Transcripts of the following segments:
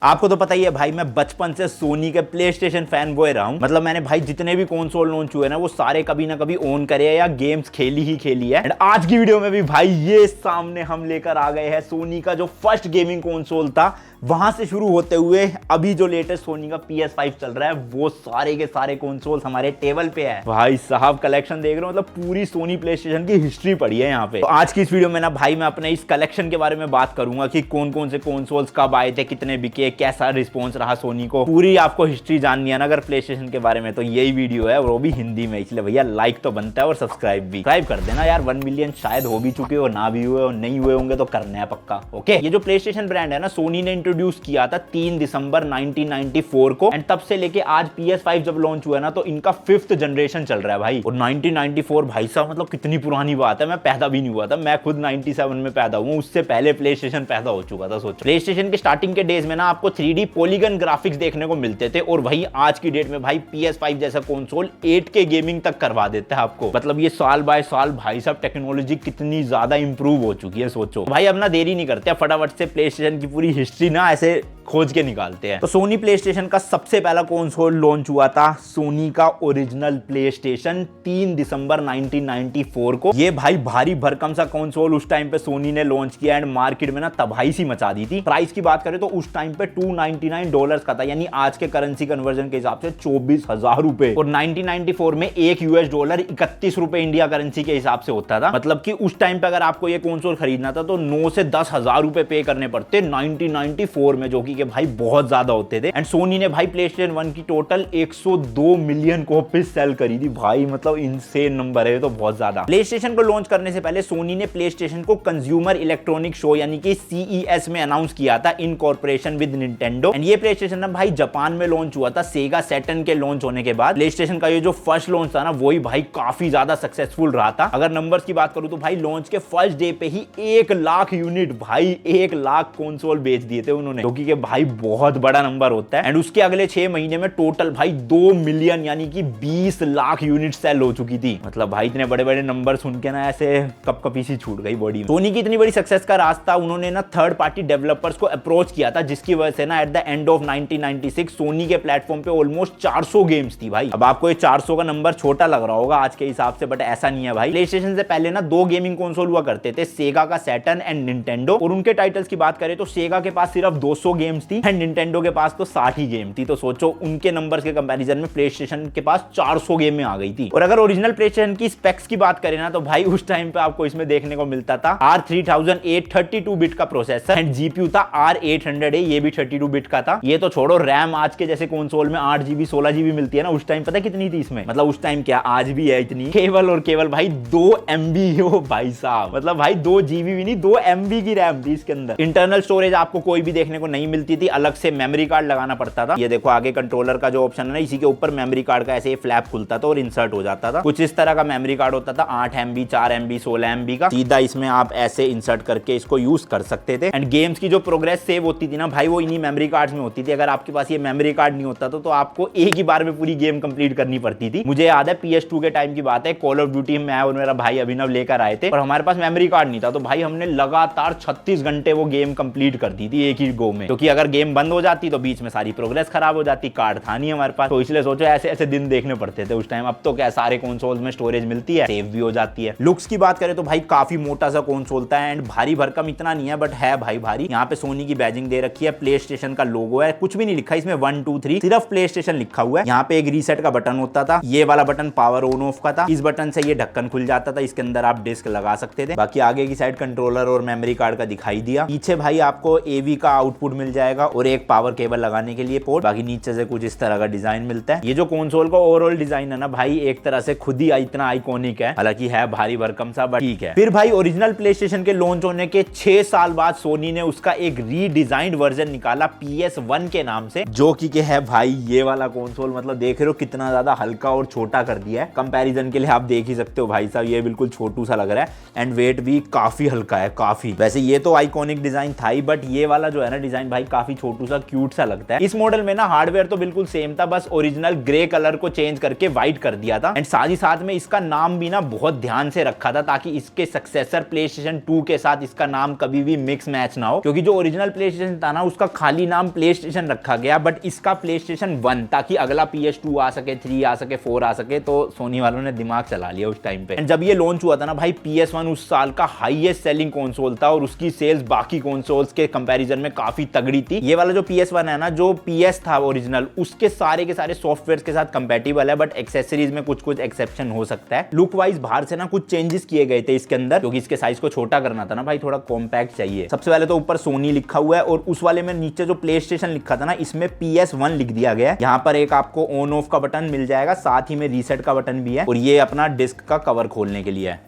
आपको तो पता ही है भाई, मैं बचपन से सोनी के प्ले स्टेशन फैन बॉय रहा हूँ। मतलब मैंने भाई जितने भी कंसोल लॉन्च हुए ना वो सारे कभी ना कभी ओन करे है या गेम्स खेली ही खेली है। एंड आज की वीडियो में भी भाई ये सामने हम लेकर आ गए हैं सोनी का जो फर्स्ट गेमिंग कंसोल था, वहां से शुरू होते हुए अभी जो लेटेस्ट सोनी का PS5 चल रहा है वो सारे के सारे कंसोल्स हमारे टेबल पे है। भाई साहब कलेक्शन देख रहे हो, मतलब पूरी सोनी प्ले स्टेशन की हिस्ट्री पड़ी है यहाँ पे। तो आज की इस वीडियो में ना भाई मैं अपने इस कलेक्शन के बारे में बात करूंगा कि कौन कौन से कंसोल्स कब आए थे, कितने बिके, कैसा रिस्पॉन्स रहा सोनी को। पूरी आपको हिस्ट्री जाननी है ना अगर प्ले स्टेशन के बारे में तो यही वीडियो है, और वो भी हिंदी में। इसलिए भैया लाइक तो बनता है और सब्सक्राइब कर देना यार। 1 मिलियन शायद हो भी चुके हो, ना भी हुए और नहीं हुए होंगे तो करने हैं पक्का। ओके, ये जो प्ले स्टेशन ब्रांड है ना सोनी ने इंट्रोड्यूस किया था 3 दिसंबर 1994 को। एंड तब से लेके आज PS5 जब लॉन्च हुआ ना तो इनका 5th जनरेशन चल रहा है भाई। और 1994 भाई साहब मतलब कितनी पुरानी बात है, मैं पैदा भी नहीं हुआ था। मैं खुद 97 में पैदा हुआ, उससे पहले प्ले स्टेशन पैदा हो चुका था। सोचो प्ले स्टेशन के स्टार्टिंग के डेज में ना आपको 3D पॉलीगन ग्राफिक्स देखने को मिलते थे, और वही आज की डेट में भाई PS5 जैसा कंसोल 8K गेमिंग तक करवा देता है आपको। मतलब ये साल बाय साल भाई साहब टेक्नोलॉजी कितनी ज्यादा इंप्रूव हो चुकी है। सोचो भाई, अब ना देरी नहीं करते, फटाफट से प्ले स्टेशन की पूरी हिस्ट्री ना ऐसे खोज के निकालते हैं। तो सोनी प्ले स्टेशन का सबसे पहला कंसोल लॉन्च हुआ था सोनी का ओरिजिनल प्ले स्टेशन 3 दिसंबर 1994 को। ये भाई भारी भरकम सा कंसोल उस टाइम पे सोनी ने लॉन्च किया एंड मार्केट में ना तबाही सी मचा दी थी। प्राइस की बात करें तो उस टाइम पे $299 का था, यानी आज के करेंसी कन्वर्जन के हिसाब से 24,000 रुपए। और 1994 में $1 31 रुपए इंडिया करेंसी के हिसाब से होता था। मतलब कि उस टाइम पे अगर आपको ये कंसोल खरीदना था तो 9 से 10,000 रुपए पे करने पड़ते 1994 में, जो कि भाई बहुत ज्यादा होते थे। एंड सोनी ने भाई PlayStation 1 की टोटल 102 मिलियन कॉपीज सेल करी थी भाई। मतलब इनसेन नंबर है तो बहुत ज्यादा। PlayStation को लॉन्च करने से पहले सोनी ने PlayStation को कंज्यूमर इलेक्ट्रॉनिक शो यानी कि CES में अनाउंस किया था इन कॉर्पोरेशन विद निंटेंडो। एंड ये PlayStation ना भाई जापान में लॉन्च हुआ था सेगा सैटर्न के लॉन्च होने के बाद। PlayStation का ये जो फर्स्ट लॉन्च था ना वही भाई काफी ज्यादा सक्सेसफुल रहा था। अगर नंबर्स की बात करूं तो भाई लॉन्च के फर्स्ट डे पे ही 1 लाख यूनिट, भाई 1 लाख कंसोल बेच दिए थे उन्होंने, क्योंकि भाई बहुत बड़ा नंबर होता है। एंड उसके अगले 6 महीने में टोटल भाई 2 मिलियन यानी कि 20 लाख यूनिट सेल हो चुकी थी। मतलब भाई इतने बड़े बड़े नंबर सुन के ना ऐसे कपकपी सी छूट गई बॉडी में। सोनी की इतनी बड़ी सक्सेस का रास्ता उन्होंने ना थर्ड पार्टी डेवलपर्स को अप्रोच किया था, जिसकी वजह से ना at the end of 1996 Sony के प्लेटफॉर्म पे ऑलमोस्ट 400 गेम्स थी भाई। अब आपको ये 400 का नंबर छोटा लग रहा होगा आज के हिसाब से, बट ऐसा नहीं है भाई। प्ले स्टेशन से पहले ना 2 गेमिंग कंसोल हुआ करते थे, सेगा का सैटर्न एंड निंटेंडो। और उनके टाइटल्स की बात करें तो सेगा के पास सिर्फ 200 गेम्स थी एंड निंटेंडो के पास तो 60 ही गेम थी। तो सोचो उनके नंबर्स के कंपैरिजन में प्ले स्टेशन के पास 400 गेम में आ गई थी। और अगर ओरिजिनल प्ले स्टेशन की स्पेक्स की बात करें ना तो भाई उस टाइम पे आपको इसमें देखने को मिलता था R3008 32 बिट का प्रोसेसर एंड जीपीयू था R800, ये भी 32 बिट का था। ये तो छोड़ो, रैम आज के जैसे कंसोल में 8GB 16GB मिलती है ना, उस टाइम पता है कितनी थी इसमें? मतलब उस टाइम क्या आज भी है इतनी, केवल और केवल भाई 2 MB हो भाई साहब। मतलब भाई 2 GB भी नहीं, 2 MB की रैम थी इसके अंदर। इंटरनल स्टोरेज आपको कोई भी देखने को नहीं मिलती थी, अलग से मेमोरी कार्ड लगाना पड़ता था। ये देखो आगे कंट्रोलर का जो ऑप्शन है ना, इसी के ऊपर मेमोरी कार्ड का ऐसे फ्लैप खुलता था और इंसर्ट हो जाता था। कुछ इस तरह का मेमोरी कार्ड होता था, 8 MB 4 MB 16 MB का। सीधा इसमें आप ऐसे इंसर्ट करके इसको यूज कर सकते थे। एंड गेम्स की जो प्रोग्रेस सेव होती थी ना भाई वो इन्हीं मेमोरी कार्ड्स में होती थी। अगर आपके पास ये मेमोरी कार्ड नहीं होता तो आपको एक ही बार में पूरी गेम कंप्लीट करनी पड़ती थी। मुझे याद है PS2 के टाइम की बात है, कॉल ऑफ ड्यूटी मैं और मेरा भाई अभिनव लेकर आए थे और हमारे पास मेमोरी कार्ड नहीं था, तो भाई हमने लगातार 36 घंटे वो गेम कंप्लीट कर दी थी एक ही गो में, क्योंकि अगर गेम बंद हो जाती तो बीच में सारी प्रोग्रेस खराब हो जाती, कार्ड था नहीं हमारे पास। तो इसलिए सोचो ऐसे ऐसे दिन देखने पड़ते थे उस टाइम। अब तो क्या सारे कंसोल्स में स्टोरेज मिलती है, सेव भी हो जाती है। लुक्स की बात करें तो भाई काफी मोटा सा कंसोल था एंड भारी भरकम इतना नहीं है, बट है भाई भारी। यहाँ पे सोनी की बैजिंग दे रखी है, प्ले स्टेशन का लोगो है, कुछ भी नहीं लिखा इसमें 1 2 3, सिर्फ प्ले स्टेशन लिखा हुआ है। यहाँ पे एक रीसेट का बटन होता था, ये वाला बटन पावर ऑन ऑफ का था। इस बटन से ये ढक्कन खुल जाता था, इसके अंदर आप डिस्क लगा सकते थे। बाकी आगे की साइड कंट्रोलर और मेमोरी कार्ड का दिखाई दिया। पीछे भाई आपको AV का आउटपुट मिल जाएगा और एक पावर केबल लगाने के लिए पोर्ट। बाकी नीचे से कुछ इस तरह का डिजाइन मिलता है। ये जो कंसोल का ओवरऑल डिजाइन है ना भाई एक तरह से खुद ही इतना आइकॉनिक है, हालांकि है भारी भरकम सा, बट ठीक है। फिर भाई ओरिजिनल प्ले स्टेशन के लॉन्च होने के 6 साल बाद सोनी ने उसका एक रीडिजाइंड वर्जन निकाला PS1 के नाम से, जो कि है भाई ये वाला कंसोल। मतलब देख रहे हो कितना ज्यादा हल्का और छोटा कर दिया है। कंपैरिजन के लिए आप देख ही सकते हो भाई साहब, ये बिल्कुल छोटू सा लग रहा है एंड वेट भी काफी हल्का है काफी। वैसे ये तो आइकॉनिक डिजाइन था ही, बट ये वाला जो है ना डिजाइन भाई काफी छोटू सा क्यूट सा लगता है। इस मॉडल में ना हार्डवेयर तो बिल्कुल सेम था, बस ओरिजिनल ग्रे कलर को चेंज करके व्हाइट कर दिया था। एंड साथ ही साथ में इसका नाम भी ना बहुत ध्यान से रखा था ताकि इसके सक्सेसर PlayStation 2 के साथ इसका नाम कभी भी मिक्स मैच ना हो, क्योंकि जो ओरिजिनल PlayStation था ना उसका खाली नाम PlayStation रखा गया, बट इसका PlayStation 1, ताकि अगला PS2 आ सके, 3 आ सके, 4 आ सके। तो सोनी वालों ने दिमाग चला लिया उस टाइम पे। एंड जब ये लॉन्च हुआ था ना भाई, PS1 उस साल का हाईएस्ट सेलिंग कंसोल था और उसकी सेल्स बाकी कंसोल्स के कंपैरिजन में काफी तगड़ी थी। ये वाला जो PS1 है ना, जो PS था ओरिजिनल, उसके सारे के सारे सॉफ्टवेयर के साथ कंपैटिबल है, बट एक्सेसरीज में कुछ कुछ एक्सेप्शन हो सकता है। लुक वाइज बाहर से ना कुछ चेंजेस किए गए थे इसके अंदर, क्योंकि इसके साइज को छोटा करना था ना भाई, थोड़ा कॉम्पैक्ट चाहिए। सबसे पहले तो ऊपर सोनी लिखा हुआ है और उस वाले में नीचे जो PlayStation लिखा था ना, इसमें PS1 लिख दिया गया है। यहाँ पर एक आपको ऑन ऑफ का बटन मिल जाएगा, साथ ही में रीसेट का बटन भी है, और ये अपना डिस्क का कवर खोलने के लिए है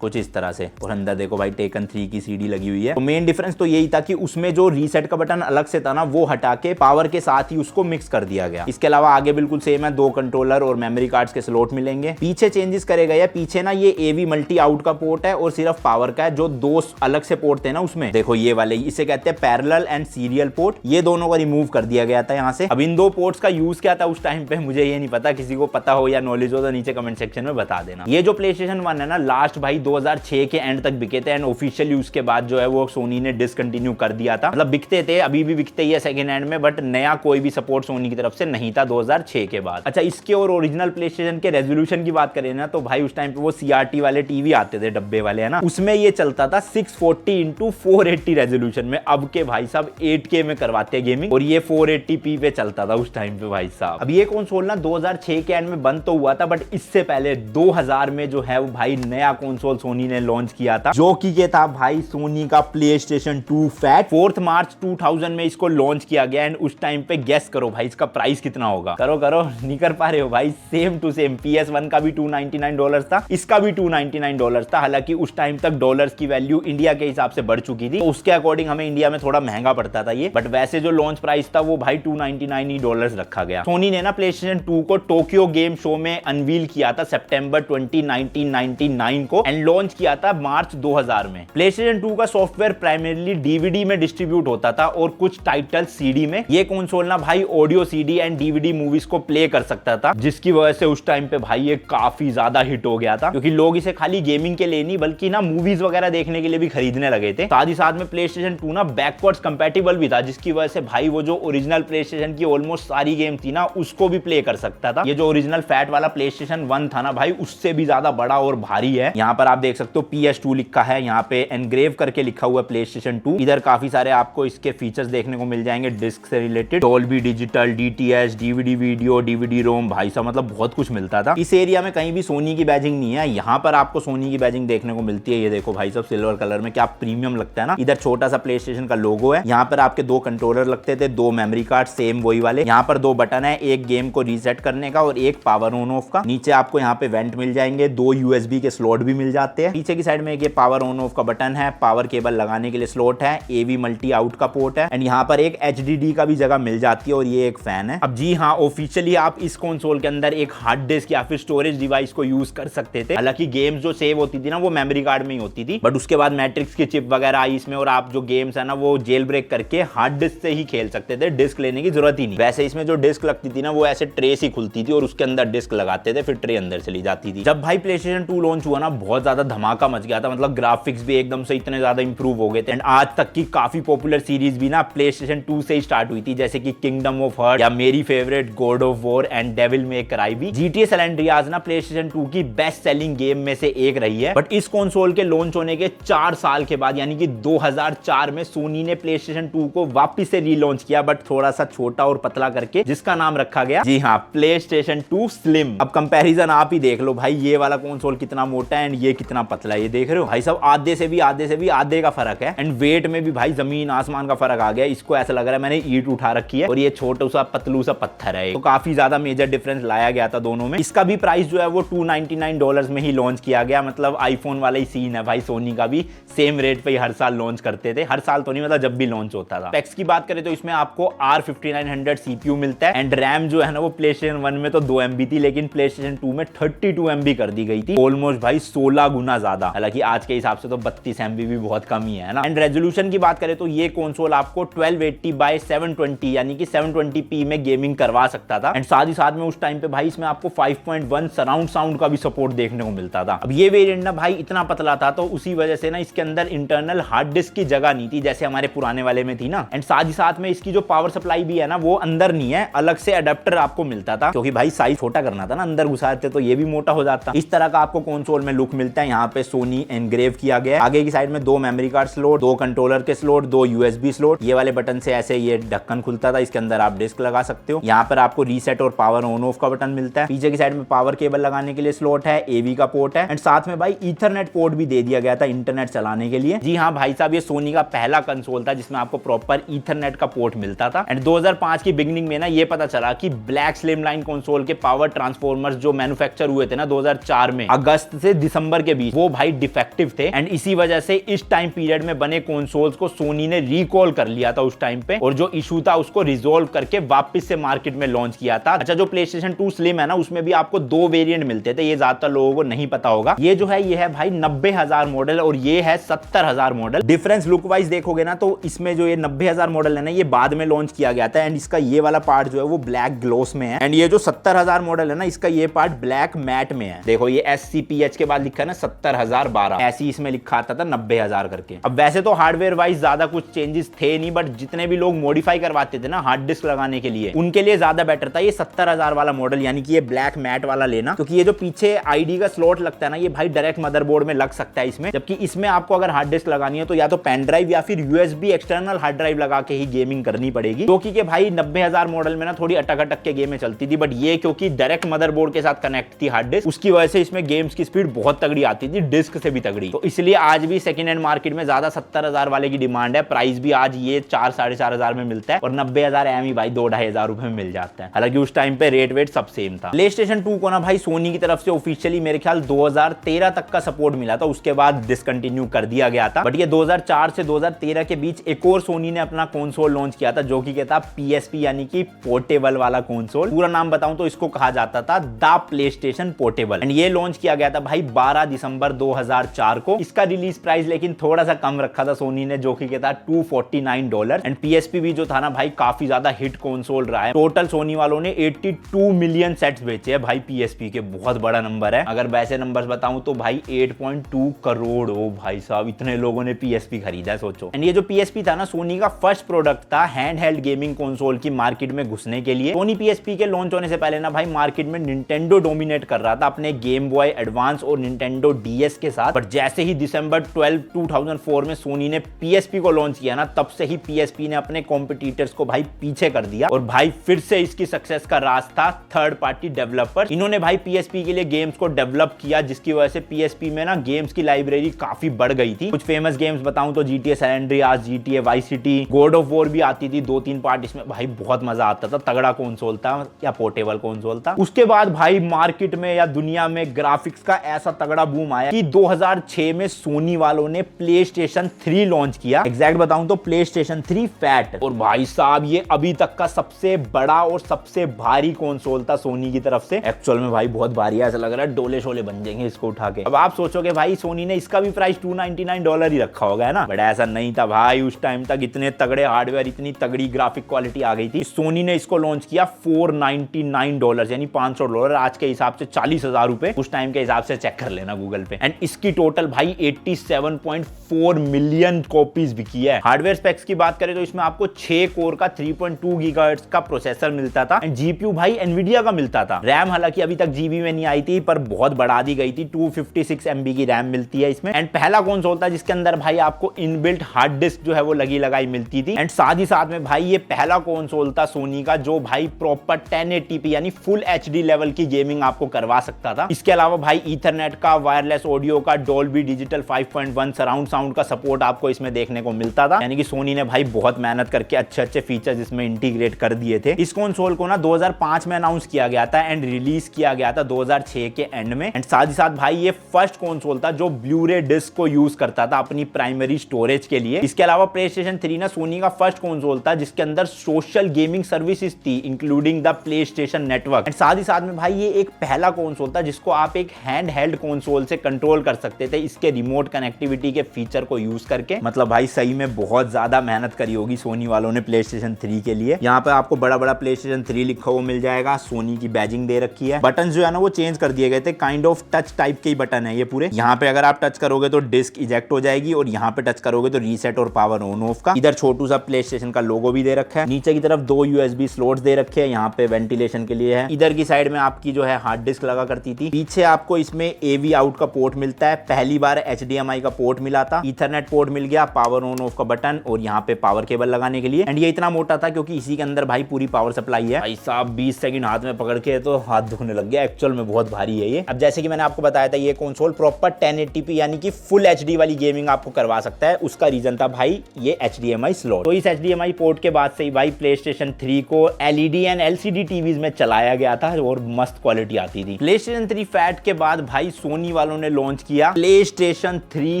कुछ इस तरह से। और अंदर देखो भाई टेकन 3 की सीडी लगी हुई है। तो मेन डिफरेंस तो यही था कि उसमें जो रीसेट का बटन अलग से था ना, वो हटा के पावर के साथ ही उसको मिक्स कर दिया गया। इसके अलावा आगे बिल्कुल सेम है, 2 कंट्रोलर और मेमोरी कार्ड्स के स्लॉट मिलेंगे। पीछे चेंजेस करे गए हैं। पीछे ना ये AV मल्टी आउट का पोर्ट है और सिर्फ पावर का है। जो 2 अलग से पोर्ट थे ना उसमें, देखो ये वाले, इसे कहते हैं पैरेलल एंड सीरियल पोर्ट, ये दोनों को रिमूव कर दिया गया था यहाँ से। अब इन 2 पोर्ट्स का यूज क्या था उस टाइम पे मुझे ये नहीं पता, किसी को पता हो या नॉलेज हो तो नीचे कमेंट सेक्शन में बता देना। ये जो PlayStation 1 है ना, लास्ट भाई 2006 के एंड तक बिके थे, एंड ऑफिशियली उसके बाद जो है वो सोनी ने डिसकंटिन्यू कर दिया था। मतलब बिकते थे, अभी भी बिकते ही है सेकंड हैंड में, बट नया कोई भी सपोर्ट सोनी की तरफ से नहीं था 2006 के बाद। अच्छा, इसके और ओरिजिनल PlayStation के रेजोल्यूशन की बात करें ना, तो भाई उस टाइम पे वो CRT वाले टीवी आते थे डब्बे वाले, है ना, उसमें ये चलता था 640x480 रेजोल्यूशन में। अब के भाई साहब 8K में करवाते गेमिंग, और ये 480p पे चलता था उस टाइम पे भाई साहब। अब ये कंसोल ना 2006 के एंड में बंद तो हुआ था, बट इससे पहले 2000 में जो है वो भाई नया कंसोल सोनी ने लॉन्च किया था, जो कि ये था भाई सोनी का PlayStation 2 फैट। 4 मार्च 2000 में इसको लॉन्च किया गया। एंड उस टाइम पे गेस करो भाई इसका प्राइस कितना होगा। करो करो, नहीं कर पा रहे हो भाई? सेम टू सेम, PS1 का भी $299 था, इसका भी $299 था। हालांकि उस टाइम तक डॉलर्स की वैल्यू इंडिया के हिसाब से बढ़ चुकी थी, तो उसके अकॉर्डिंग हमें इंडिया में थोड़ा महंगा पड़ता था ये, बट वैसे जो लॉन्च प्राइस था वो भाई $299 रखा गया। सोनी ने ना PlayStation 2 को टोक्यो गेम शो में अनवील किया था सितंबर 20, 1999 को, एंड लॉन्च किया था मार्च 2000 में। PlayStation 2 का सॉफ्टवेयर प्राइमरीली DVD में डिस्ट्रीब्यूट होता था और कुछ टाइटल CD में। ये कंसोल ना भाई audio CD and DVD movies को प्ले कर सकता था, जिसकी वजह से उस टाइम पे भाई ये काफी ज्यादा हिट हो गया था, क्योंकि लोग इसे खाली गेमिंग के लिए नहीं बल्कि ना मूवीज वगैरह देखने के लिए भी खरीदने लगे थे। साथ ही साथ में PlayStation 2 ना बैकवर्ड्स कंपैटिबल भी था, जिसकी वजह से भाई वो जो ओरिजिनल PlayStation की ऑलमोस्ट सारी गेम थी ना उसको भी प्ले कर सकता था। ये जो ओरिजिनल फैट वाला PlayStation 1 था ना भाई, उससे भी ज्यादा बड़ा और भारी है। यहाँ पर आप देख सकते हो PS2 लिखा है, यहाँ पे एनग्रेव करके लिखा हुआ PlayStation 2। इधर काफी सारे आपको इसके फीचर्स देखने को मिल जाएंगे डिस्क से related, Dolby digital, DTS, DVD video, DVD रोम, भाई साहब मतलब बहुत कुछ मिलता था। इस एरिया में कहीं भी सोनी की बैजिंग नहीं है, यहाँ पर आपको सोनी की बैजिंग देखने को मिलती है। ये देखो भाई साहब सिल्वर कलर में, क्या प्रीमियम लगता है ना। इधर छोटा सा PlayStation का लोगो है। यहाँ पर आपके 2 कंट्रोलर लगते थे, 2 मेमोरी कार्ड सेम वही वाले। यहाँ पर 2 बटन है, एक गेम को रीसेट करने का और एक पावर ऑन ऑफ का। नीचे आपको यहाँ पे वेंट मिल जाएंगे, 2 USB के स्लॉट भी मिल जाते हैं। पीछे की साइड में एक पावर ऑन ऑफ का बटन है, पावर केबल लगाने के लिए स्लॉट है, AV मल्टी आउट का पोर्ट है, एंड यहाँ पर एक HDD का भी जगह मिल जाती है, और ये एक फैन है। अब जी हाँ, ऑफिशियली आप इस कंसोल के अंदर एक हार्ड डिस्क या फिर स्टोरेज डिवाइस को यूज कर सकते थे। हालांकि गेम्स जो सेव होती थी ना वो मेमोरी कार्ड में ही होती थी, बट उसके बाद मैट्रिक्स की चिप वगैरह आई इसमें, और आप जो गेम्स है ना वो जेल ब्रेक करके हार्ड डिस्क से ही खेल सकते थे, डिस्क लेने की जरूरत ही नहीं। वैसे इसमें जो डिस्क लगती थी ना वो ऐसे ट्रे से खुलती थी और उसके अंदर डिस्क लगाते थे, फिर ट्रे अंदर चली जाती थी। जब भाई PlayStation 2 लॉन्च हुआ ना, बहुत ज्यादा धमाका मच गया था। मतलब ग्राफिक्स भी एकदम से इतने ज्यादा इंप्रूव हो गए थे, एंड आज तक की काफी पॉपुलर सीरीज भी ना PlayStation 2 से ही स्टार्ट हुई थी, जैसे कि किंगडम ऑफ हर्ट या मेरी favourite God of war and Devil May Cry भी। GTA San Andreas ना PlayStation 2 की बेस्ट सेलिंग गेम में से एक रही है। बट इस कंसोल के लॉन्च होने के 4 साल के बाद यानी कि 2004 में सोनी ने PlayStation 2 को वापस से रीलॉन्च किया, बट थोड़ा सा छोटा और पतला करके, जिसका नाम रखा गया, जी हाँ, PlayStation 2 Slim। अब कंपैरिजन आप ही देख लो भाई, ये वाला कंसोल कितना मोटा है एंड ये कितना पतला है। ये देख रहे हो भाई साहब, आधे से भी आधे का फर्क है, एंड वेट में भी भाई जमीन आसमान का फर्क आ गया। इसको ऐसा लग रहा है मैंने ईंट उठा रखी है, और ये छोटा सा पतलू सा पत्थर है, तो काफी ज्यादा मेजर डिफरेंस लाया गया था दोनों में। इसका भी प्राइस जो है वो $299 में ही लॉन्च किया गया। मतलब आईफोन वाला ही सीन है भाई, सोनी का भी सेम रेट पे ही हर साल लॉन्च करते थे। हर साल तो नहीं, मतलब जब भी लॉन्च होता था। स्पेक्स की बात करें तो इसमें आपको R5900 CPU मिलता है, एंड रैम जो है ना वो PlayStation 1 में तो 2 MB थी, लेकिन PlayStation 2 में 32 MB कर दी गई थी। ऑलमोस्ट भाई 16 16 गुना ज्यादा। हालांकि आज के हिसाब से तो 32 MB भी बहुत कम ही है ना। एंड रेजोल्यूशन की बात करें तो ये कंसोल आपको 1280 बाय 720 यानी कि 720p में गेमिंग करवा सकता था। एंड साथ ही साथ में उस टाइम पे भाई इसमें आपको 5.1 सराउंड साउंड का भी सपोर्ट देखने को मिलता था। अब ये वेरिएंट ना भाई इतना पतला था तो उसी वजह से ना इसके अंदर इंटरनल हार्ड डिस्क की जगह नहीं थी जैसे हमारे पुराने वाले में थी ना। एंड साथ ही साथ में इसकी जो पावर सप्लाई भी है ना वो अंदर नहीं है, अलग से अडेप्टर आपको मिलता था, क्योंकि भाई साइज छोटा करना था ना, अंदर घुसाते तो ये भी मोटा हो जाता। इस तरह का आपको कंसोल में लुक मिलता है। यहाँ पे सोनी एनग्रेव किया गया है। आगे की साइड में 2 मेमोरी कार्ड स्लॉट, 2 कंट्रोलर के स्लॉट, 2 USB स्लॉट। ये वाले बटन से ऐसे ये ढक्कन खुलता था, इसके अंदर आप डिस्क लगा सकते हो। यहाँ पर आपको रीसेट और पावर ऑन ऑफ का बटन मिलता है। पीछे की साइड में पावर केबल लगाने के लिए स्लॉट है, AV का पोर्ट है। एंड साथ में भाई ईथरनेट पोर्ट भी दे दिया गया था इंटरनेट चलाने के लिए। जी हाँ भाई साहब, ये सोनी का पहला कंसोल था जिसमें आपको प्रॉपर ईथरनेट का पोर्ट मिलता था। एंड 2005 की बिगिनिंग में ना ये पता चला कि ब्लैक स्लिमलाइन कंसोल के पावर ट्रांसफॉर्मर्स जो मैन्युफैक्चर हुए थे ना 2004 में, अगस्त से दिसंबर के बीच, वो भाई डिफेक्टिव थे। एंड इसी वजह से इस टाइम पीरियड में बने कंसोल्स को सोनी ने रिकॉल कर लिया था उस टाइम पे, और जो इशू था उसको रिजोल्व करके वापस से मार्केट में लॉन्च किया था। अच्छा, जो PlayStation 2 स्लिम है ना उसमें भी आपको 2 वेरिएंट मिलते थे, ये ज्यादातर लोगों को नहीं पता होगा। ये जो है ये है भाई 90,000 मॉडल और ये है 70,000 मॉडल। डिफरेंस लुक वाइज देखोगे ना तो इसमें जो ये 90,000 मॉडल है ना ये बाद में लॉन्च किया गया था। एंड इसका ये वाला पार्ट जो है वो ब्लैक ग्लोस में है। एंड ये जो 70,000 मॉडल है ना इसका ये पार्ट ब्लैक मैट में है। देखो ये SCPH के बाद लिखा है ना 70,012, ऐसे ही इसमें लिखा आता था 90,000 करके। अब वैसे तो हार्डवेयर वाइज ज्यादा कुछ चेंजेस थे नहीं, बट जितने भी लोग मॉडिफाई करवाते थे ना हार्ड डिस्क लगाने के लिए, उनके लिए ज्यादा बेटर था ये 70,000 वाला मॉडल, यानी कि ये ब्लैक मैट वाला लेना। क्योंकि ये जो पीछे ID का स्लॉट लगता है ना ये भाई डायरेक्ट मदरबोर्ड में लग सकता है इसमें, जबकि इसमें आपको अगर हार्ड डिस्क लगानी है तो या तो पेन ड्राइव या फिर USB एक्सटर्नल हार्ड ड्राइव लगा के ही गेमिंग करनी पड़ेगी। क्योंकि के भाई 90,000 मॉडल में ना थोड़ी अटक अटक के गेमें चलती थी, बट ये क्योंकि डायरेक्ट मदरबोर्ड के साथ कनेक्ट थी हार्ड डिस्क, उसकी वजह से इसमें गेम्स की स्पीड बहुत तगड़ी आती थी, डिस्क से भी तगड़ी। तो इसलिए आज भी सेकंड हैंड मार्केट में ज्यादा 70,000 वाले की डिमांड है। प्राइस भी आज ये 4-4.5 में मिलता है और 90,000 एम भाई 2-2.5 रुपए में मिल जाता है। हालांकि उस टाइम पे रेट वेट सब सेम था। PlayStation 2 को ना भाई सोनी की तरफ से ऑफिशियली मेरे ख्याल 2013 तक का सपोर्ट मिला था, उसके बाद डिसकंटिन्यू कर दिया गया था। बट ये 2004 से 2013 के बीच एक और सोनी ने अपना कंसोल लॉन्च किया था जो कि था PSP यानी कि पोर्टेबल वाला कंसोल। पूरा नाम बताऊं तो इसको कहा जाता था द PlayStation पोर्टेबल। एंड ये लॉन्च किया गया था भाई 12 दिसंबर 2004 को। इसका रिलीज प्राइस लेकिन थोड़ा सा कम रखा था सोनी ने, जो कि था $249। एंड PSP भी जो था ना भाई काफी ज्यादा हिट कंसोल रहा है। टोटल सोनी वालों ने 82 मिलियन सेट्स बेचे हैं भाई PSP के, बहुत बड़ा नंबर है। अगर वैसे नंबर्स बताऊं तो भाई 8.2 करोड़, ओ भाई साहब इतने लोगों ने PSP खरीदा है, सोचो। एंड ये जो PSP था ना सोनी का फर्स्ट प्रोडक्ट था हैंड हेल्ड गेमिंग कंसोल की मार्केट में घुसने के लिए। सोनी PSP के लॉन्च होने से पहले ना भाई मार्केट में निंटेंडो डोमिनेट कर रहा था अपने गेम बॉय एडवांस और निंटेंडो DS के साथ। बट जैसे ही दिसंबर 12, 2004 में सोनी ने PSP को लॉन्च किया ना तब से ही PSP ने अपने कॉम्पिटिटर्स को भाई पीछे कर दिया। और भाई फिर से इसकी सक्सेस का राज था थर्ड पार्टी डेवलपर। इन्होंने भाई PSP के लिए गेम्स को डेवलप किया, जिसकी वजह से PSP में ना गेम्स की लाइब्रेरी काफी बढ़ गई थी। कुछ फेमस गेम्स बताऊं तो GTA San Andreas, GTA Vice City, God of War भी आती थी 2-3 पार्ट। इसमें भाई बहुत मजा आता था, तगड़ा कंसोल था या पोर्टेबल कंसोल था। उसके बाद भाई मार्केट में या दुनिया में ग्राफिक्स का ऐसा तगड़ा बूम आया कि 2006 में सोनी वालों ने PlayStation 3 लॉन्च किया। एग्जैक्ट बताऊं तो PlayStation 3 फैट। और भाई साहब ये अभी तक का सबसे बड़ा और सबसे भारी कंसोल था सोनी की तरफ से। एक्चुअल में भाई बहुत भारी है, ऐसा लग रहा है डोले शोले बन जाएंगे इसको उठा के। अब आप सोचोगे भाई सोनी ने इसका भी प्राइस $299 ही रखा होगा, है ना? बट ऐसा नहीं था भाई। उस टाइम तक इतने तगड़े हार्डवेयर, इतनी तगड़ी ग्राफिक क्वालिटी आ गई थी। सोनी ने इसको लॉन्च किया $499 यानी $500, आज के हिसाब से 40,000 रुपए। उस टाइम के हिसाब से चेक कर लेना गूगल पे। एंड इसकी टोटल भाई 87.4 मिलियन कॉपीज बिकी है। हार्डवेयर स्पेक्स की बात करें तो इसमें आपको 6 कोर का 3.2 गीगाहर्ट्ज का प्रोसेसर मिलता था। एंड जीपीयू भाई एनवीडिया का मिलता था। रैम हालांकि अभी तक जीबी में नहीं आई थी पर बहुत बढ़ा दी गई थी, 256 MB की रैम मिलती है इसमें। एंड पहला कंसोल था जिसके अंदर भाई आपको इनबिल्ट हार्ड डिस्क जो है वो लगी लगाई मिलती थी। एंड साथ ही साथ में भाई ये पहला कंसोल था सोनी का जो भाई प्रॉपर 1080p यानी फुल HD लेवल की गेमिंग आपको करवा सकता था। इसके अलावा भाई ईथरनेट का, वायरलेस ऑडियो का, डॉल्बी डिजिटल 5.1 सराउंड साउंड का सपोर्ट आपको इसमें देखने को मिलता था। यानी कि सोनी ने भाई बहुत मेहनत करके अच्छे फीचर्स इसमें इंटीग्रेट कर दिए थे। इस कंसोल को ना 2005 में अनाउंस किया गया था एंड रिलीज किया गया था 2006 के एंड में। एंड साथ ही साथ भाई ये फर्स्ट कंसोल था जो ब्लूरे डिस्क को यूज करता था अपनी प्राइमरी स्टोरेज के लिए। इसके अलावा PlayStation 3 ना सोनी का फर्स्ट कंसोल था जिसके अंदर सोशल गेमिंग सर्विसेज थी including the PlayStation network. And साथ ही साथ में भाई ये एक पहला कंसोल था जिसको आप एक हैंड हेल्ड कंसोल कंसोल से कंट्रोल कर सकते थे इसके रिमोट कनेक्टिविटी के फीचर को यूज करके। मतलब भाई सही में बहुत ज्यादा मेहनत करी होगी सोनी वालों ने PlayStation 3 के लिए। यहाँ पे आपको बड़ा बड़ा PlayStation 3 लिखा हुआ मिल जाएगा, सोनी की बैजिंग दे रखी है। बटन जो है ना वो चेंज कर दिए गए थे, काइंड ऑफ टच टाइप के ही बटन है ये पूरे। यहाँ पे अगर आप टच करोगे तो डिस्क इजेक्ट हो जाएगी और यहाँ पे टच करोगे तो रीसेट और पावर ऑन ऑफ का। इधर छोटू सा PlayStation का लोगो भी दे रखा है। नीचे की तरफ 2 USB स्लॉट्स दे रखे हैं, यहाँ पे वेंटिलेशन के लिए है। इधर की साइड में आपकी जो है हार्ड डिस्क लगा करती थी। पीछे आपको इसमें AV आउट का पोर्ट मिलता है, पहली बार HDMI का पोर्ट मिला था, ईथरनेट पोर्ट मिल गया, पावर ऑन ऑफ का बटन और यहाँ पे पावर केबल लगाने के लिए। एंड ये इतना मोटा था क्योंकि इसी के अंदर भाई पूरी पावर सप्लाई है। भाई साहब 20 सेकंड हाथ में पकड़ के तो हाथ धोने लग गया, एक्चुअल में बहुत भारी है ये। अब जैसे कि मैंने आपको बताया था ये कंसोल प्रॉपर 1080p यानी कि फुल HD वाली गेमिंग आपको करवा सकता है। उसका रीजन था भाई ये HDMI स्लॉट। तो इस HDMI पोर्ट के बाद से ही भाई PlayStation 3 को LED एंड LCD टीवीज में चलाया गया था और मस्त क्वालिटी आती थी। PlayStation 3 फैट के बाद भाई सोनी वालों ने लॉन्च किया PlayStation 3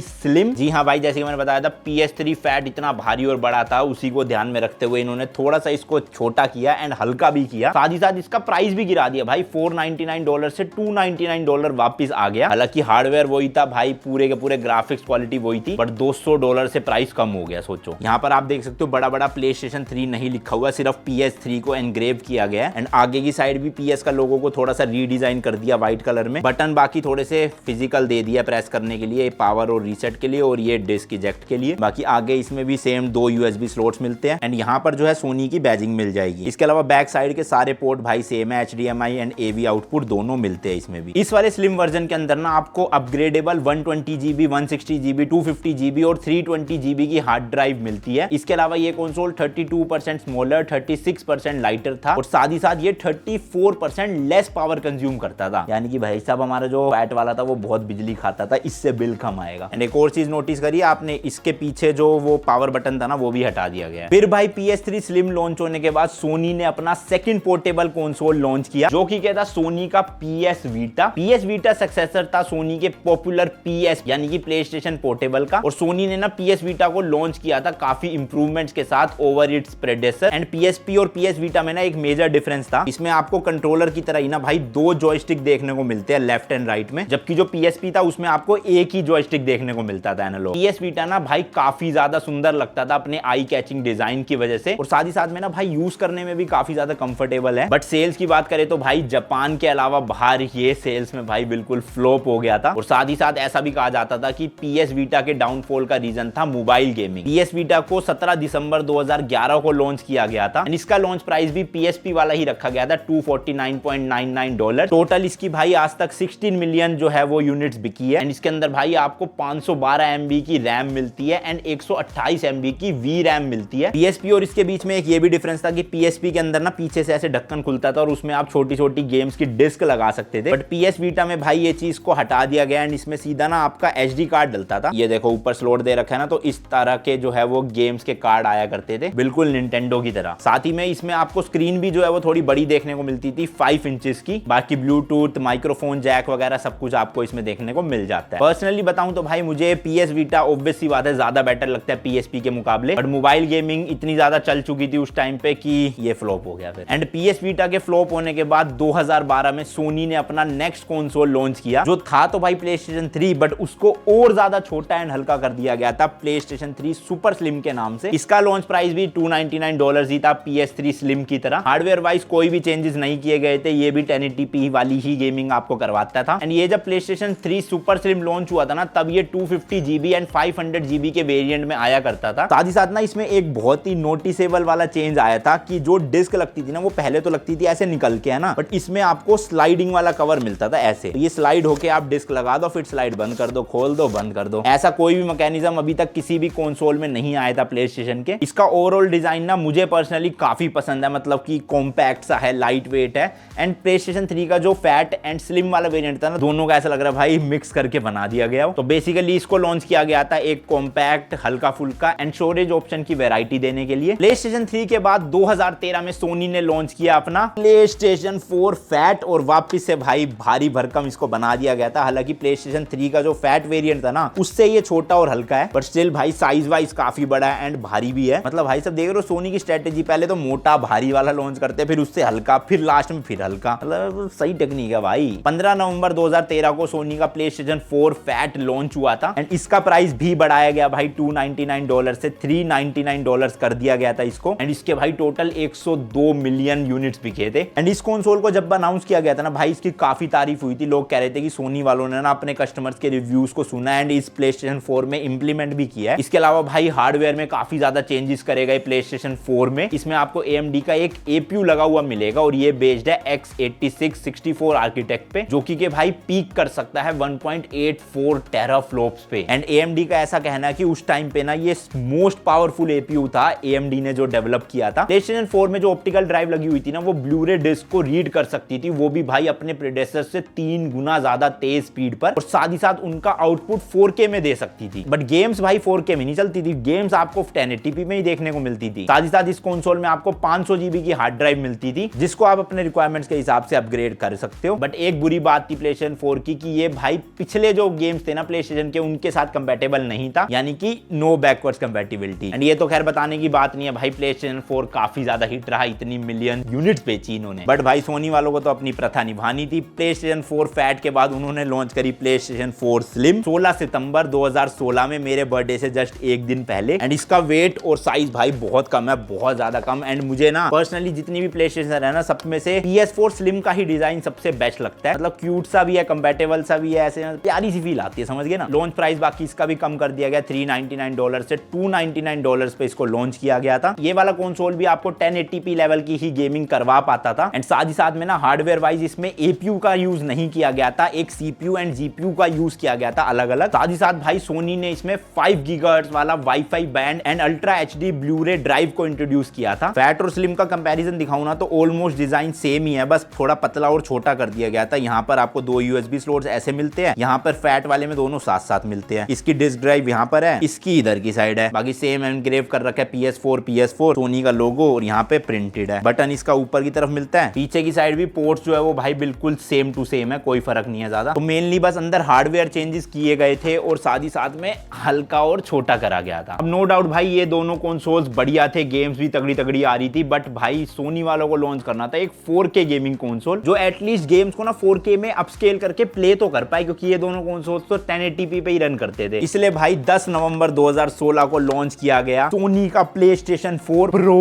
स्लिम। जी हाँ भाई, जैसे कि मैंने बताया था PS3 फैट इतना भारी और बड़ा था, उसी को ध्यान में रखते हुए इन्होंने थोड़ा सा इसको छोटा किया एंड हल्का भी किया। साथ ही साथ इसका प्राइस भी गिरा दिया भाई, $499 से $299 वापस आ गया। हालांकि हार्डवेयर वही था भाई, पूरे के पूरे ग्राफिक्स क्वालिटी वही थी, बट $200 से प्राइस कम हो गया। सोचो यहाँ पर आप देख सकते हो बड़ा बड़ा PlayStation 3 नहीं लिखा हुआ, सिर्फ PS3 को एनग्रेव किया गया है। एंड आगे की साइड भी PS का लोगो को थोड़ा सा रीडिजाइन कर दिया व्हाइट कलर में। बटन बाकी थोड़े से फिजिकल दे दिया प्रेस करने के लिए, पावर और रीसेट के लिए और ये डिस्क इजेक्ट के लिए। बाकी आगे इसमें भी सेम 2 USB स्लॉट्स मिलते हैं एंड यहाँ पर जो है सोनी की बैजिंग मिल जाएगी। इसके अलावा बैक साइड के सारे पोर्ट भाई सेम है, HDMI एंड AV आउटपुट दोनों मिलते हैं इसमें भी। इस वाले स्लिम वर्जन के अंदर ना आपको अपग्रेडेबल 120GB 160GB 250GB और 320GB की हार्ड ड्राइव मिलती है। इसके अलावा ये कंसोल 32% स्मॉलर 36% लाइटर था और साथ ही साथ ये 34% लेस पावर कंज्यूम करता था। यानी कि भाई साहब हमारा जो फैट वाला था वो बहुत बिजली खाता था, इससे बिल कम आएगा। एंड एक और चीज नोटिस करिए आपने, इसके पीछे जो वो पावर बटन था ना वो भी हटा दिया गया है। फिर भाई PS3 स्लिम लॉन्च होने के बाद सोनी ने अपना सेकंड पोर्टेबल कंसोल लॉन्च किया, जो कि क्या था सोनी का PS Vita। PS Vita successor था सोनी के पॉपुलर PS यानी कि PlayStation पोर्टेबल का। और सोनी ने ना PS Vita को लॉन्च किया था काफी इंप्रूवमेंट्स के साथ over it's predecessor. And PSP और PS Vita में ना एक मेजर डिफरेंस था, इसमें आपको कंट्रोलर की तरह ही ना भाई 2 जॉयस्टिक देखने को मिलते हैं लेफ्ट एंड राइट में, जबकि जो PSP था उसमें आपको एक ही जॉयस्टिक देखने को मिलता था एनालॉग। PS Vita ना भाई काफी ज्यादा सुंदर लगता था अपने आई कैचिंग डिजाइन की वजह से और साथ ही साथ में ना भाई यूज करने में भी काफी ज्यादा कंफर्टेबल है। बट सेल्स की बात करें तो भाई जापान के अलावा बाहर ये सेल्स में भाई बिल्कुल फ्लॉप हो गया था। और साथ ही साथ ऐसा भी कहा जाता था कि PS Vita के डाउनफॉल का रीजन था मोबाइल गेमिंग। PS Vita को 17 दिसंबर 2011 को लॉन्च किया गया था। इसका लॉन्च प्राइस भी PSP वाला ही रखा गया था, $249.99। टोटल इसकी भाई आज तक 16 मिलियन जो है वो यूनिट्स बिकी है। एंड इसके अंदर भाई आपको 512 MB की रैम मिलती है एंड 128 MB की VRAM मिलती है। PSP और इसके बीच में एक ये भी डिफरेंस था कि PSP के अंदर ना पीछे से ऐसे ढक्कन खुलता था और उसमें आप छोटी छोटी गेम्स की डिस्क लगा सकते थे। बट PS Vita में भाई ये चीज को हटा दिया गया एंड इसमें सीधा ना आपका SD कार्ड डलता था। ये देखो ऊपर स्लॉट दे रखा है ना, तो इस तरह के जो है वो गेम्स के कार्ड आया करते थे, बिल्कुल निंटेंडो की तरह। साथ ही में इसमें आपको स्क्रीन भी जो है वो थोड़ी बड़ी देखने को मिलती थी, 5 इंचेस की। बाकी ब्लूटूथ, माइक्रोफोन जैक वगैरह सब कुछ आपको इसमें देखने को मिल जाता है। पर्सनली बताऊं तो भाई मुझे PS Vita ऑब्वियस सी बात है ज्यादा बेटर लगता है PSP के मुकाबले, बट मोबाइल गेमिंग इतनी ज्यादा चल चुकी थी उस टाइम पे कि ये फ्लॉप हो गया फिर। एंड PS Vita के फ्लॉप होने के बाद 2012 में सोनी ने अपना नेक्स्ट कंसोल लॉन्च किया, जो था तो भाई PlayStation 3 बट उसको और ज्यादा छोटा एंड हल्का कर दिया गया था PlayStation 3 सुपर स्लिम के नाम से। इसका लॉन्च प्राइस भी $299 ही था PS3 स्लिम की तरह। हार्डवेयर वाइज कोई भी चेंजेस नहीं किए गए थे, ये भी 1080p वाली ही गेमिंग आपको करवाता था। एंड ये जब PlayStation 3 सुपर स्लिम लॉन्च हुआ था ना, तब ये 250GB एंड 500GB के वेरिएंट में आया करता था। साथ ही साथ ना इसमें एक बहुत ही नोटिसेबल वाला चेंज आया था कि जो डिस्क लगती थी ना वो पहले तो लगती थी ऐसे निकल के, है ना, बट इसमें आपको स्लाइडिंग वाला कवर मिलता था ऐसे। तो ये स्लाइड होके आप डिस्क लगा दो, फिर स्लाइड बंद कर दो, खोल दो, बंद कर दो। ऐसा कोई भी मैकेनिज्म अभी तक किसी भी कंसोल में नहीं आया था PlayStation के। इसका ओवरऑल डिजाइन ना मुझे पर्सनली काफी पसंद है, मतलब कि कॉम्पैक्ट सा है, लाइट वेट है। एंड PlayStation 3 का जो फैट एंड स्लिम वाला वेरिएंट था ना, दोनों का ऐसा लग रहा है भाई मिक्स करके बना दिया गया हो। तो बेसिकली इसको लॉन्च किया गया था एक कॉम्पैक्ट, हल्का फुल्का एंड स्टोरेज ऑप्शन की वैरायटी देने के लिए। PlayStation 3 के बाद 2013 में सोनी ने लॉन्च किया अपना PlayStation 4 फैट और वापस से भाई भारी भरकम इसको बना दिया गया था। हालांकि PlayStation 3 का जो फैट वेरिएंट था ना, उससे ये छोटा और हल्का है, बट स्टिल भाई साइज वाइज काफी बड़ा है एंड भारी भी है। मतलब भाई सब देख रहे हो सोनी की स्ट्रेटेजी, पहले तो मोटा भारी वाला लॉन्च करते, फिर उससे हल्का, फिर लास्ट में फिर हल्का। मतलब सही टेक्निक है भाई। 15 नवंबर 2013 को सोनी का प्ले स्टेशन 4 फैट लॉन्च हुआ था एंड इसका प्राइस भी बढ़ाया गया भाई $299 से $399 कर दिया गया था इसको। एंड इसके भाई टोटल 102 मिलियन यूनिट्स बिके थे। एंड इस कंसोल को जब अनाउंस किया गया था ना भाई, इसकी काफी तारीफ हुई थी। लोग कह रहे थे कि सोनी वालों ने ना अपने कस्टमर्स के रिव्यूज को सुना एंड इस प्ले स्टेशन 4 में इंप्लीमेंट भी किया है। इसके अलावा भाई हार्डवेयर में काफी ज्यादा चेंजेस करे गए प्ले स्टेशन 4 में। इसमें आपको AMD का एक APU लगा हुआ मिलेगा और ये बेस्ड है x86-64 आर्किटेक्ट पे, जो कि भाई पीक कर सकता है 1.84 टेराफ्लॉप्स पे। एंड AMD का ऐसा कहना है कि उस टाइम पे ना ये मोस्ट पावरफुल APU था AMD ने जो डेवलप किया था। PlayStation 4 में जो ऑप्टिकल ड्राइव लगी हुई थी ना, वो ब्लूरे डिस्क को रीड कर सकती थी, वो भी भाई अपने प्रेडेसर से 3 गुना ज्यादा तेज स्पीड पर, और साथ ही साथ उनका आउटपुट 4K में दे सकती थी। बट गेम्स भाई 4K में नहीं चलती थी, गेम्स आपको 1080p में ही देखने को मिलती थी। साथ ही साथ इस कंसोल में आपको 500 GB की हार्ड ड्राइव मिलती थी, जिसको आप अपने रिक्वायरमेंट्स के हिसाब से अपग्रेड कर सकते हो। बट एक बुरी बात थी PlayStation 4 की कि ये भाई पिछले जो गेम्स थे ना PlayStation के, उनके साथ कंपैटिबल नहीं था, यानी कि नो बैकवर्ड्स कंपैटिबिलिटी। एंड ये तो खैर बताने की बात नहीं है भाई, PlayStation 4 काफी ज्यादा हिट रहा, इतनी मिलियन यूनिट्स बेची इन्होंने। बट भाई सोनी वालों को तो अपनी प्रथा निभानी थी। PlayStation 4 फैट के बाद उन्होंने लॉन्च करी PlayStation 4 स्लिम 16 सितंबर 2016 में, मेरे बर्थडे से जस्ट एक दिन पहले। एंड इसका वेट और साइज भाई बहुत कम है, बहुत ज्यादा कम। एंड मुझे ना पर्सनली जितनी भी PlayStation है ना, सब में से PS4 स्लिम का ही डिजाइन सबसे बेस्ट लगता है। मतलब क्यूट सा भी है, कंपैटिबल सा भी है, ऐसे प्यारी सी फील आती है, समझ गए ना। लॉन्च प्राइस बाकी इसका भी कम कर दिया गया, $399 से $299 पे इसको लॉन्च किया गया था। ये वाला कंसोल भी आपको 1080p लेवल की ही गेमिंग करवा पाता था। एंड साथ ही साथ में ना हार्डवेयर वाइज इसमें APU का यूज नहीं किया गया था, एक CPU एंड GPU का यूज किया गया था अलग अलग। साथ ही साथ भाई सोनी ने इसमें 5 GHz वाला wifi band and ultra HD Blu-ray drive को इंट्रोड्यूस किया था। फैट और स्लिम का कंपैरिजन दिखाऊं ना, तो ऑलमोस्ट डिजाइन सेम ही है, बस थोड़ा पतला और छोटा कर दिया गया था। यहाँ पर आपको 2 USB स्लॉट्स ऐसे मिलते हैं, यहाँ पर फैट वाले में दोनों साथ साथ मिलते हैं। इसकी डिस्क ड्राइव यहाँ पर है, इसकी इधर की साइड है। बाकी सेम एनग्रेव कर रखा है PS4 सोनी का लोगो, और यहाँ पे प्रिंटेड है। बटन इसका ऊपर की तरफ मिलता है, पीछे की साइड भी पोर्ट्स जो है वो भाई बिल्कुल सेम टू सेम है, कोई फर्क नहीं है ज्यादा। तो मेनली बस अंदर हार्डवेयर चेंजेस किए गए थे और साथ ही साथ में हल्का और छोटा करा गया था। अब नो डाउट भाई ये दोनों कंसोल्स बढ़िया थे, गेम्स भी तगड़ी तगड़ी आ रही थी, बट भाई सोनी वालों को लॉन्च करना था एक 4K गेमिंग कंसोल, जो एटलीस्ट गेम्स को ना 4K में अपस्केल करके प्ले तो कर पाए, क्योंकि ये दोनों कंसोल्स तो 1080p पे ही रन करते थे। इसलिए भाई 10 नवंबर 2016 को लॉन्च किया गया सोनी का PlayStation 4 Pro।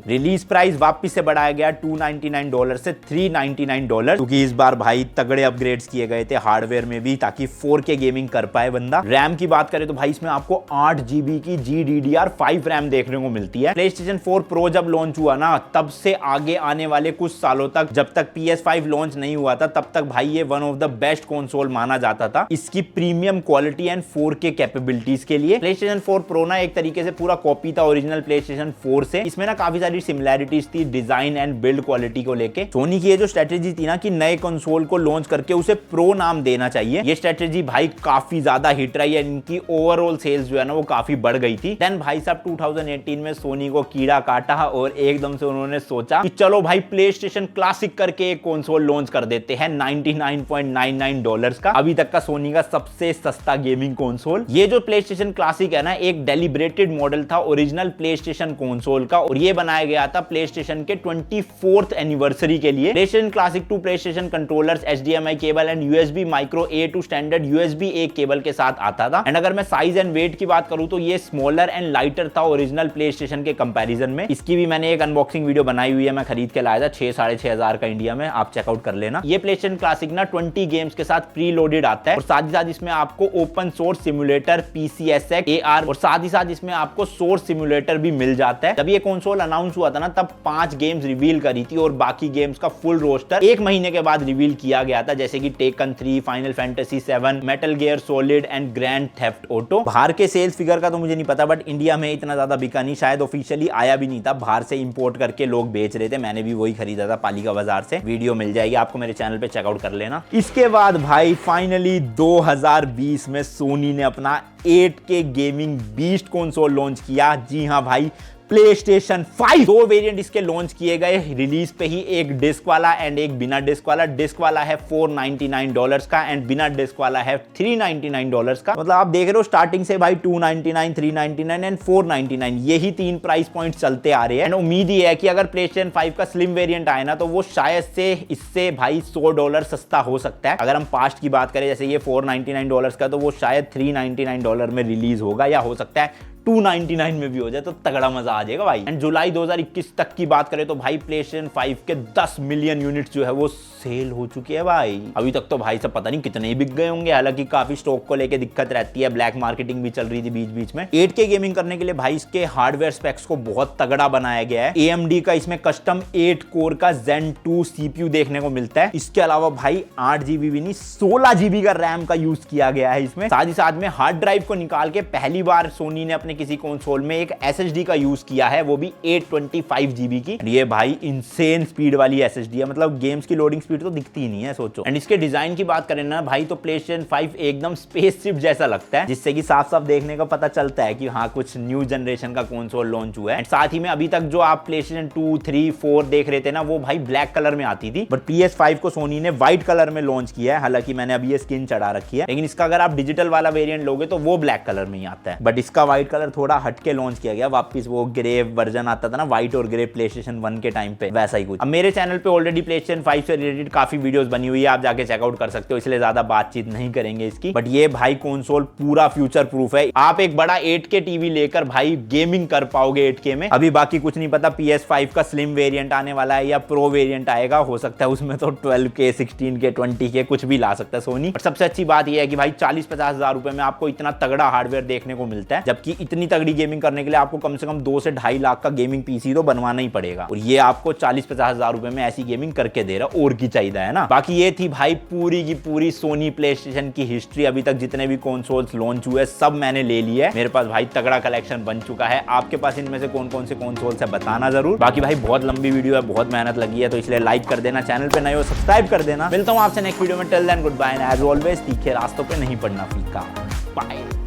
रिलीज प्राइस वापस से बढ़ाया गया $299 से $399, क्योंकि इस बार भाई तगड़े अपग्रेड्स किए गए थे हार्डवेयर में भी, ताकि 4K गेमिंग कर पाए बंदा। रैम की बात करें तो भाई इसमें आपको 8 GB की GDDR5 रैम देखने को मिलती है। PlayStation 4 Pro जब लॉन्च हुआ ना, तब से आगे आने वाले कुछ सालों तक, जब तक PS5 लॉन्च नहीं हुआ था, तब तक भाई ये one of the best console माना जाता था इसकी premium quality and 4K capabilities के लिए। PlayStation 4 Pro ना एक तरीके से पूरा कॉपी था ओरिजिनल PlayStation 4 से। इसमें ना काफी सारी सिमिलैरिटीज थी डिजाइन एंड बिल्ड क्वालिटी को लेके। सोनी की ये जो स्ट्रेटेजी थी ना कि नए कंसोल को लॉन्च करके उसे प्रो नाम देना चाहिए, ये स्ट्रेटेजी भाई काफी ज्यादा हिट रही है। इनकी ओवरऑल सेल्स जो है ना वो काफी बढ़ गई थी। देन भाई साहब 2018 में सोनी को कीड़ा काटा और एकदम से उन्होंने सोचा कि चलो भाई PlayStation क्लासिक करके एक कंसोल लॉन्च कर देते हैं $99.99 का, अभी तक का सोनी का सबसे सस्ता गेमिंग कंसोल। ये जो PlayStation क्लासिक है ना, एक डेलिब्रेटेड मॉडल था ओरिजिनल PlayStation कंसोल का, और ये बनाया गया था PlayStation के 24th एनिवर्सरी के लिए। PlayStation classic 2 PlayStation controllers, HDMI cable and USB micro A to standard USB-A cable के साथ आता था। एंड अगर मैं साइज एंड वेट की बात करूं तो ये स्मॉलर एंड लाइटर था ओरिजिनल PlayStation के कंपैरिजन में। इसकी भी मैंने एक अनबॉक्सिंग वीडियो बनाई हुई है, मैं खरीद के लाया था 6,500 का इंडिया में, आप चेकआउट कर लेना। ये PlayStation क्लासिक ना 20 गेम्स के साथ प्री लोडेड आता है, और साथ ही साथ इसमें आपको open source simulator PCSX AR और साथ ही साथ इसमें आपको सोर्स सिमुलेटर भी मिल जाता है। जब ये कंसोल अनाउंस हुआ था ना, तब 5 गेम्स रिवील करी थी और बाकी गेम्स का फुल रोस्टर 1 महीने के बाद रिवील किया गया था, जैसे कि taken 3, final fantasy 7, metal gear solid and grand theft auto. बाहर के सेल्स फिगर का तो मुझे नहीं पता, बट इंडिया में इतना ज्यादा बिका नहीं, शायद ऑफिशियली आया भी नहीं था, बाहर से इंपोर्ट करके लोग बेच रहे थे। मैंने भी वही खरीदा था पालिका बाजार से, वीडियो मिल जाएगी आपको मेरे चैनल पे, चेकआउट कर लेना। इसके बाद भाई फाइनली 2020 में सोनी ने अपना 8K gaming beast console launch किया। जी हां भाई, प्ले स्टेशन 5। दो वेरिएंट इसके लॉन्च किए गए रिलीज पे ही, एक डिस्क वाला एंड एक बिना डिस्क वाला। डिस्क वाला है $499 का एंड बिना डिस्क वाला है $399 का। मतलब आप देख रहे हो स्टार्टिंग से भाई $299, $399 एंड $499, यही 3 प्राइस पॉइंट चलते आ रहे हैं। एंड उम्मीद ये है कि अगर PlayStation 5 का स्लिम वेरिएंट आए ना तो वो शायद से इससे भाई $100 सस्ता हो सकता है। अगर हम पास्ट की बात करें, जैसे ये $499 का, तो वो शायद $399 में रिलीज होगा, या हो सकता है $299 में भी हो जाए, तो तगड़ा मजा आ जाएगा भाई। एंड जुलाई 2021 तक की बात करें तो भाई PlayStation 5 के 10 मिलियन यूनिट्स जो है वो सेल हो चुके हैं भाई। अभी तक तो भाई सब पता नहीं कितने ही बिक गए होंगे, हालांकि काफी स्टॉक को लेके दिक्कत रहती है, ब्लैक मार्केटिंग भी चल रही थी बीच बीच में। 8K गेमिंग करने के लिए भाई इसके हार्डवेयर स्पेक्स को बहुत तगड़ा बनाया गया है। AMD का इसमें कस्टम 8 कोर का Zen 2 CPU देखने को मिलता है। इसके अलावा भाई 8 GB भी नहीं 16 GB का रैम का यूज किया गया है इसमें। साथ ही साथ में हार्ड ड्राइव को निकाल के पहली बार सोनी ने अपने किसी कंसोल में एक SSD का यूज किया है, वो भी 825 GB की। ये भाई इंसेन स्पीड वाली SSD है, मतलब गेम्स की लोडिंग स्पीड तो दिखती ही नहीं है, सोचो। एंड इसके डिजाइन की बात करें ना भाई, तो PlayStation 5 एकदम स्पेसशिप जैसा लगता है, जिससे कि साफ साफ देखने का पता चलता है कि हाँ कुछ न्यू जनरेशन का कंसोल लॉन्च हुआ है। एंड साथ ही में अभी तक जो आप PlayStation 2, 3, 4 देख रहे थे ना, वो भाई ब्लैक कलर में आती थी, बट PS5 को सोनी ने व्हाइट कलर में लॉन्च किया है। हालांकि मैंने अभी ये स्किन चढ़ा रखी है, लेकिन इसका अगर आप डिजिटल वाला वेरिएंट लोगे तो वो ब्लैक कलर में ही आता है, बट इसका व्हाइट कलर थोड़ा हटके लॉन्च किया गया, वापस वो ग्रे वर्जन आता था ना व्हाइट और ग्रे PlayStation 1 के टाइम पे, वैसा ही कुछ। अब मेरे चैनल पे ऑलरेडी PlayStation 5 से रिलेटेड काफी वीडियोस बनी हुई है, आप जाके चेकआउट कर सकते हो, इसलिए ज्यादा बातचीत नहीं करेंगे इसकी। बट ये भाई कंसोल पूरा फ्यूचर प्रूफ है, आप एक बड़ा 8K टीवी लेकर भाई गेमिंग कर पाओगे 8K में। अभी बाकी कुछ नहीं पता, PS5 का स्लिम वेरिएंट आने वाला है या प्रो वेरिएंट आएगा, हो सकता है उसमें तो 12K, 16K, 20K कुछ भी ला सकता है सोनी। बट सबसे अच्छी बात यह है कि भाई 40-50 हजार रुपए में आपको इतना तगड़ा हार्डवेयर देखने को मिलता है, जबकि इतनी तगड़ी गेमिंग करने के लिए आपको कम से कम 2 से 2.5 लाख का गेमिंग पीसी तो बनवाना ही पड़ेगा, और ये आपको 40-50 हजार रुपए में ऐसी गेमिंग करके दे रहा, और की चाहिए है ना। बाकी ये थी भाई पूरी की पूरी सोनी PlayStation की हिस्ट्री। अभी तक जितने भी कंसोल्स लॉन्च हुए सब मैंने ले लिए है, मेरे पास भाई तगड़ा कलेक्शन बन चुका है। आपके पास इनमें से कौन कौन से कंसोल्स है बताना जरूर। बाकी भाई बहुत लंबी वीडियो है, बहुत मेहनत लगी है, तो इसलिए लाइक कर देना, चैनल पे नए हो सब्सक्राइब कर देना। मिलता हूं आपसे नेक्स्ट वीडियो में, till then goodbye and as always तीखे रास्तों पे नहीं पड़ना फीका। बाय।